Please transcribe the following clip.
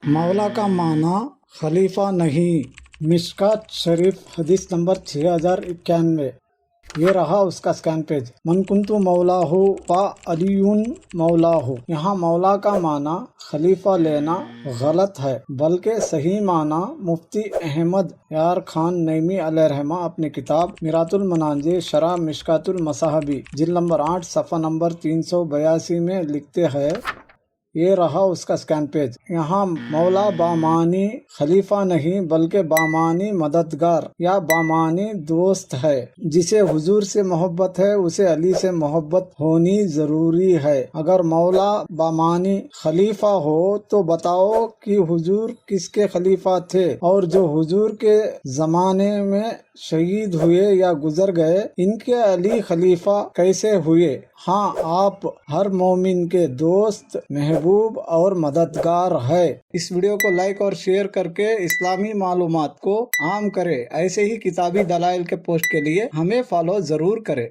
مولا کا معنی خلیفہ نہیں۔ مشکات شریف حدیث نمبر 6091۔ یہ رہا اس کا سکین پیج۔ من کنتو مولاہ فعلی مولاہ۔ یہاں مولا کا معنی خلیفہ لینا غلط ہے، بلکہ صحیح معنی مفتی احمد یار خان نعیمی علیہ رحمہ اپنی کتاب میرات المناجی شرح مشکات المصابیح جلد نمبر 8 صفحہ نمبر 382 میں لکھتے ہیں۔ یہ رہا اس کا سکین پیج۔ یہاں مولا بامانی خلیفہ نہیں بلکہ بامانی مددگار یا بامانی دوست ہے۔ جسے حضور سے محبت ہے اسے علی سے محبت ہونی ضروری ہے۔ اگر مولا بامانی خلیفہ ہو تو بتاؤ کہ حضور کس کے خلیفہ تھے، اور جو حضور کے زمانے میں شہید ہوئے یا گزر گئے ان کے علی خلیفہ کیسے ہوئے؟ ہاں، آپ ہر مومن کے دوست، محبوب اور مددگار ہے۔ اس ویڈیو کو لائک اور شیئر کر کے اسلامی معلومات کو عام کرے۔ ایسے ہی کتابی دلائل کے پوسٹ کے لیے ہمیں فالو ضرور کرے۔